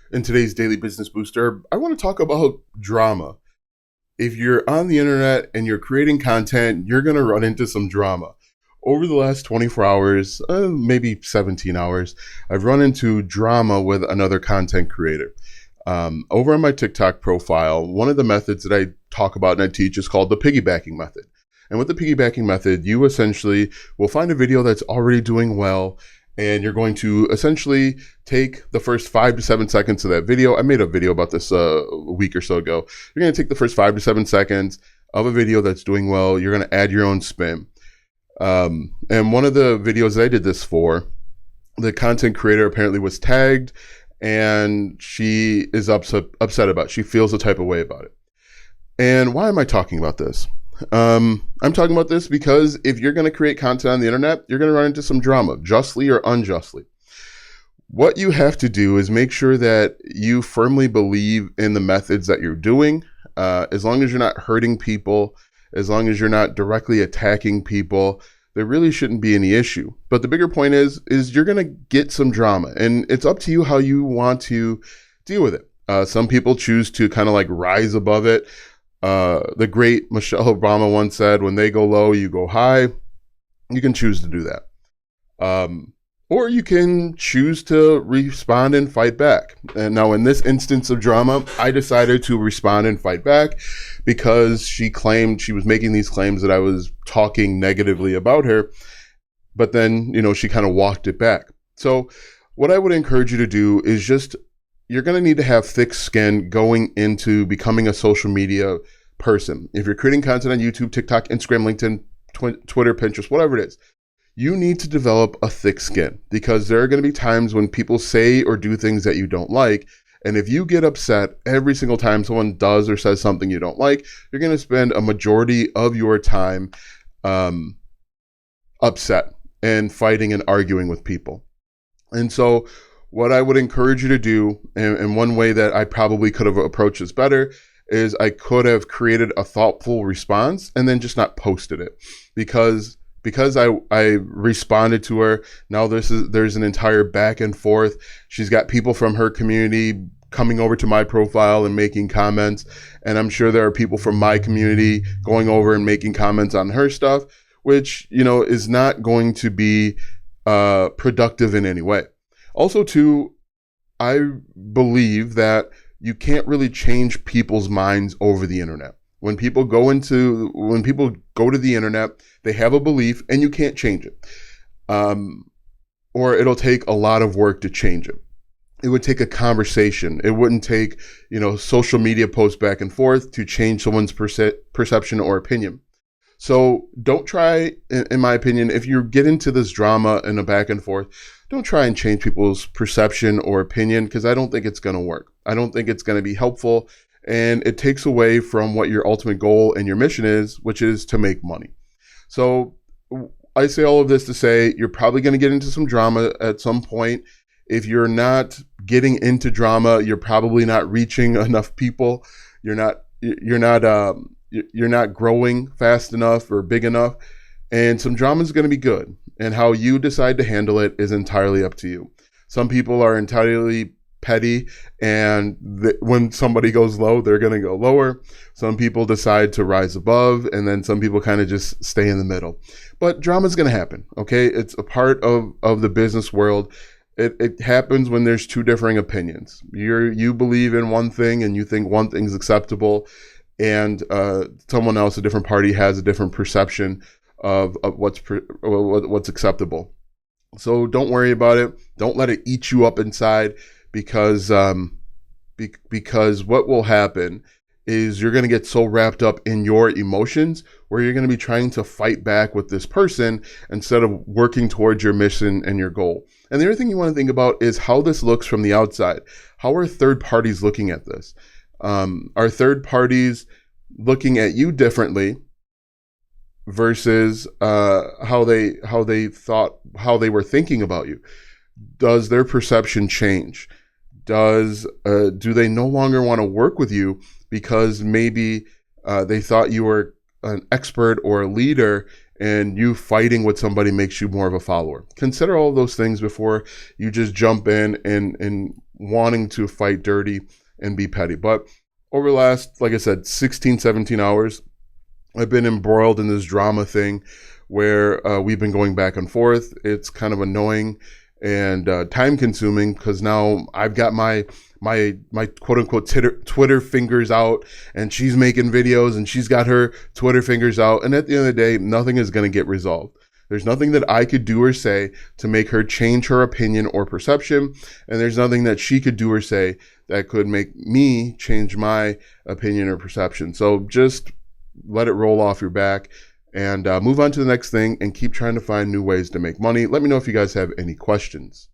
In today's Daily Business Booster, I want to talk about drama. If you're on the internet and you're creating content, you're going to run into some drama. Over the last 24 hours, maybe 17 hours, I've run into drama with another content creator. Over on my TikTok profile, one of the methods that I talk about and I teach is called the piggybacking method. And with the piggybacking method, you essentially will find a video that's already doing well, and you're going to essentially take the first 5 to 7 seconds of that video. I made a video about this a week or so ago. You're going to take the first 5 to 7 seconds of a video that's doing well. You're going to add your own spin. And one of the videos that I did this for, the content creator apparently was tagged, and she is upset about it. She feels a type of way about it. And why am I talking about this? I'm talking about this because if you're going to create content on the internet, you're going to run into some drama, justly or unjustly. What you have to do is make sure that you firmly believe in the methods that you're doing. As long as you're not hurting people, as long as you're not directly attacking people, there really shouldn't be any issue. But the bigger point is you're going to get some drama, and it's up to you how you want to deal with it. Some people choose to kind of like rise above it. The great Michelle Obama once said, when they go low, you go high. You can choose to do that. Or you can choose to respond and fight back. And now in this instance of drama, I decided to respond and fight back because she claimed she was making these claims that I was talking negatively about her. But then, she kind of walked it back. So what I would encourage you to do is you're going to need to have thick skin going into becoming a social media person. If you're creating content on YouTube, TikTok, Instagram, LinkedIn, Twitter, Pinterest, whatever it is, you need to develop a thick skin, because there are going to be times when people say or do things that you don't like. And if you get upset every single time someone does or says something you don't like, you're going to spend a majority of your time upset and fighting and arguing with people. And so what I would encourage you to do, and one way that I probably could have approached this better, is I could have created a thoughtful response and then just not posted it. Because I responded to her, now there's an entire back and forth. She's got people from her community coming over to my profile and making comments. And I'm sure there are people from my community going over and making comments on her stuff, which, is not going to be productive in any way. Also, too, I believe that you can't really change people's minds over the internet. When people go to the internet, they have a belief and you can't change it. Or it'll take a lot of work to change it. It would take a conversation. It wouldn't take, social media posts back and forth to change someone's perception or opinion. So don't try, in my opinion, if you get into this drama and a back and forth, don't try and change people's perception or opinion, because I don't think it's going to work. I don't think it's going to be helpful, and it takes away from what your ultimate goal and your mission is, which is to make money. So I say all of this to say you're probably going to get into some drama at some point. If you're not getting into drama, you're probably not reaching enough people. You're not growing fast enough or big enough, and some drama is going to be good. And how you decide to handle it is entirely up to you. Some people are entirely petty, and when somebody goes low, they're going to go lower. Some people decide to rise above, and then some people kind of just stay in the middle. But drama is going to happen, okay? It's a part of the business world. It happens when there's two differing opinions. You believe in one thing and you think one thing's acceptable, and someone else, a different party, has a different perception of what's acceptable. So don't worry about it. Don't let it eat you up inside, because what will happen is you're going to get so wrapped up in your emotions where you're going to be trying to fight back with this person instead of working towards your mission and your goal. And the other thing you want to think about is how this looks from the outside. How are third parties looking at this? Are third parties looking at you differently versus how they were thinking about you? Does their perception change? Do they no longer want to work with you because maybe they thought you were an expert or a leader, and you fighting with somebody makes you more of a follower? Consider all those things before you just jump in and wanting to fight dirty and be petty. But over the last, like I said, 16, 17 hours, I've been embroiled in this drama thing where we've been going back and forth. It's kind of annoying and time consuming because now I've got my quote unquote Twitter fingers out, and she's making videos and she's got her Twitter fingers out. And at the end of the day, nothing is going to get resolved. There's nothing that I could do or say to make her change her opinion or perception. And there's nothing that she could do or say that could make me change my opinion or perception. So just let it roll off your back and move on to the next thing and keep trying to find new ways to make money. Let me know if you guys have any questions.